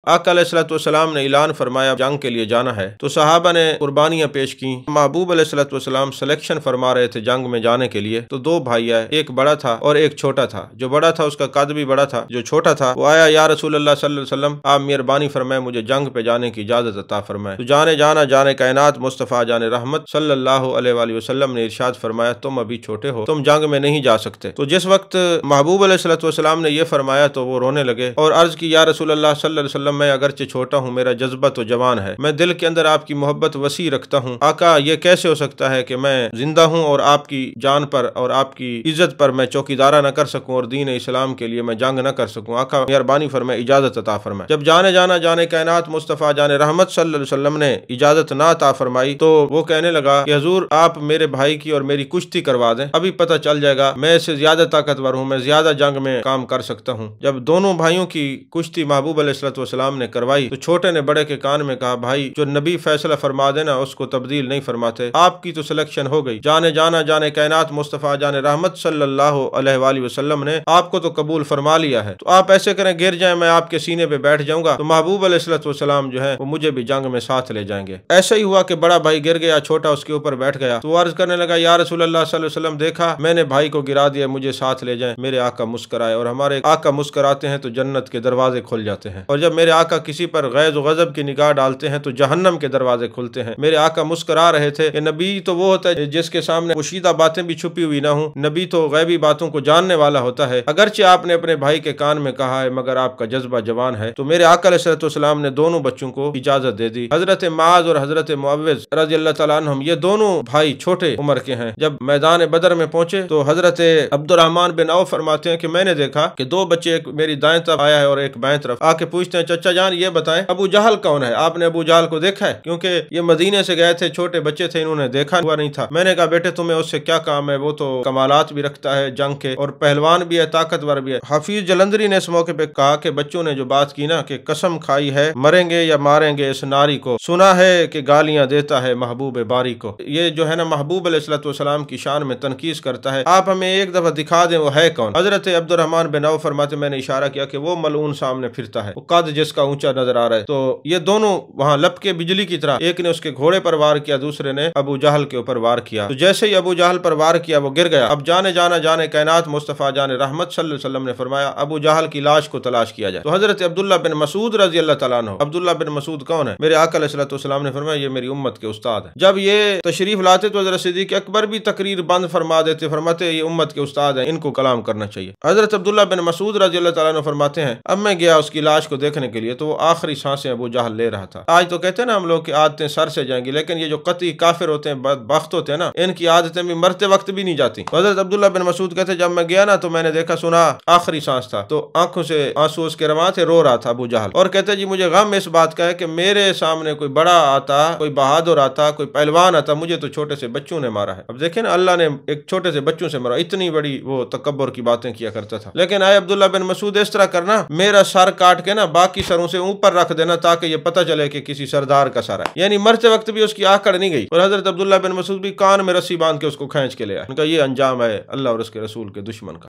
आका अलैहिस्सलाम ने ऐलान फरमाया जंग के लिए जाना है, तो सहाबा ने कुर्बानियां पेश की। महबूब अलैहिस्सलाम सिलेक्शन फरमा रहे थे जंग में जाने के लिए। तो दो भाई आए, एक बड़ा था और एक छोटा था। जो बड़ा था उसका कद भी बड़ा था, जो छोटा था वो आया, या रसूल अल्लाह सल्लल्लाहु अलैहि वसल्लम, आप मेहरबानी फरमाए, मुझे जंग पे जाने की इजाजत अता फरमाए। तो जाने जाना जाने कायनात मुस्तफ़ा जाने रहमत सल्लल्लाहु अलैहि वसल्लम ने इरशाद फरमाया, तुम अभी छोटे हो, तुम जंग में नहीं जा सकते। तो जिस वक्त महबूब अलैहिस्सलाम ने यह फरमाया तो वो रोने लगे और अर्ज की, या रसूल अल्लाह सल्लल्लाहु अलैहि वसल्लम, मैं अगरचे छोटा हूँ, मेरा जज्बा तो जवान है, मैं दिल के अंदर आपकी मोहब्बत वसी रखता हूँ। आका, ये कैसे हो सकता है कि मैं जिंदा हूँ और आपकी जान पर और आपकी इज्जत पर मैं चौकीदारा न कर सकूं और दीन इस्लाम के लिए मैं जंग न कर सकूं। आका मेहरबानी फरमाए, इजाजत अता फरमाए। जब जाने जाना जाने कायनात मुस्तफ़ा जाने रहमत सल्लल्लाहु अलैहि वसल्लम ने इजाजत ना अता फरमाई तो वो कहने लगा कि हुजूर, आप मेरे भाई की और मेरी कुश्ती करवा दें, अभी पता चल जाएगा मैं इससे ज्यादा ताकतवर हूँ, मैं ज्यादा जंग में काम कर सकता हूँ। जब दोनों भाइयों की कुश्ती महबूब अलैहिस्सलाम ने करवाई तो छोटे ने बड़े के कान में कहा, भाई जो नबी फैसला फरमा देना उसको तब्दील नहीं फरमाते, आपकी तो सिलेक्शन हो गई, जाने जाना जाने कायनात मुस्तफ़ा जाने रहमत सल्लल्लाहु अलैहि वसल्लम ने आपको तो कबूल फरमा लिया है, तो आप ऐसे करें गिर जाएं, मैं आपके सीने पे बैठ जाऊंगा, तो महबूब अलैहिस्सलाम जो है वो मुझे भी जंग में साथ ले जाएंगे। ऐसा ही हुआ कि बड़ा भाई गिर गया, छोटा उसके ऊपर बैठ गया। तो अर्ज करने लगा, या रसूल अल्लाह सल्लल्लाहु अलैहि वसल्लम, देखा मैंने भाई को गिरा दिया, मुझे साथ ले जाएं। मेरे आका मुस्कुराए, और हमारे आका मुस्कुराते हैं तो जन्नत के दरवाजे खुल जाते हैं, और जब मेरे आका किसी पर गैज़ व गज़ब की निगाह डालते हैं तो जहन्नम के दरवाजे खुलते हैं। मेरे आका मुस्कुरा रहे थे कि नबी तो वो होता है जिसके सामने पोशीदा बातें भी छुपी हुई ना हो, नबी तो गैबी बातों को जानने वाला होता है। अगरचे आपने अपने भाई के कान में कहा है मगर आपका जज्बा जवान है। तो मेरे आका अलैहिस्सलाम ने दोनों बच्चों को इजाजत दे दी। हजरत माज और हजरत मुअव्विज़ रज़ियल्लाहु तआला अन्हुम, ये दोनों भाई छोटे उम्र के हैं। जब मैदान बदर में पहुंचे तो हजरत अब्दुर्रहमान बिन औफ फरमाते हैं कि मैंने देखा कि दो बच्चे, एक मेरी दाएं तरफ आया है और एक बाएं तरफ, आके पूछते हैं, चचा जान ये बताएं अबू जहल कौन है? आपने अबू जहल को देखा है? क्योंकि ये मदीने से गए थे, छोटे बच्चे थे, इन्होंने देखा हुआ नहीं था। मैंने कहा बेटे तुम्हें उससे क्या काम है, वो तो कमालात भी रखता है जंग के और पहलवान भी है, ताकतवर भी है। हफीज जलंधरी ने इस मौके पे कहा कि बच्चों ने जो बात की ना कि कसम खाई है मरेंगे या मारेंगे इस नारी को, सुना है कि गालियां देता है महबूब बारी को। ये जो है ना महबूब अलैहिस्सलाम की शान में तनकीस करता है। आप हमें एक दफा दिखा दें वो है कौन? हजरत अब्दुर्रहमान बिन औफ फरमाते, मैंने इशारा किया कि वो मलऊन सामने फिरता है, वो कद जिसका ऊंचा नजर आ रहा है। तो ये दोनों वहां लपके बिजली की तरह, एक ने उसके घोड़े पर वार किया, दूसरे ने अबू जहल के ऊपर वार किया। तो जैसे ही अबू जहल पर वार किया वो गिर गया। अब जाने जाना जाने कायनात मुस्तफ़ा जाने रहमत सल्लल्लाहु अलैहि वसल्लम ने फरमाया अबू जहल की लाश को तलाश किया जाए। तो हजरत अब्दुल्ला बिन मसूद रज़ियल्लाहु तआला अन्हु, अब्दुल्ला बिन मसूद कौन है? मेरे आका अलैहिस्सलाम ने फरमाया ये मेरी उम्मत के उस्ताद है। जब ये तशरीफ लाते तो हजरत सिद्दीक़ अकबर भी तकरीर बंद फरमा देते, फरमाते ये उम्मत के उस्ताद हैं, इनको कलाम करना चाहिए। हजरत अब्दुल्ला बिन मसूद रज़ियल्लाहु तआला अन्हु फरमाते हैं अब मैं गया उसकी लाश को देखने के लिए तो वो आखिरी सांसें अबू जहल ले रहा था। आज तो कहते हैं ना हम लोग की आदतें सर से जाएंगी, लेकिन ये जो कतई काफिर होते हैं, बख्त होते हैं ना, इनकी आदतें भी मरते वक्त भी नहीं जाती। हजरत अब्दुल्ला बिन मसूद कहते जब मैं गया ना तो मैंने देखा सुना आखिरी सांस था, तो आंखों से आंसू उसके रवा थे, रो रहा था अबू जहल। और कहते जी मुझे गम इस बात का है कि मेरे सामने कोई बड़ा आता, कोई बहादुर आता, कोई पहलवान आता, मुझे तो छोटे से बच्चों ने मारा है। अब देखे ना अल्लाह ने एक छोटे से बच्चों से मारा, इतनी बड़ी वो तकब्बुर की बातें किया करता था। लेकिन आए अब्दुल्ला बिन मसूद इस तरह करना, मेरा सर काट के ना बाकी सरों से ऊपर रख देना ताकि ये पता चले कि किसी सरदार का सर है। यानी मरते वक्त भी उसकी आकड़ नहीं गई। और हजरत अब्दुल्ला बिन मसूद भी कान में रस्सी बांध के उसको खींच के ले आया। उनका ये अंजाम है अल्लाह और उसके रसूल के दुश्मन का।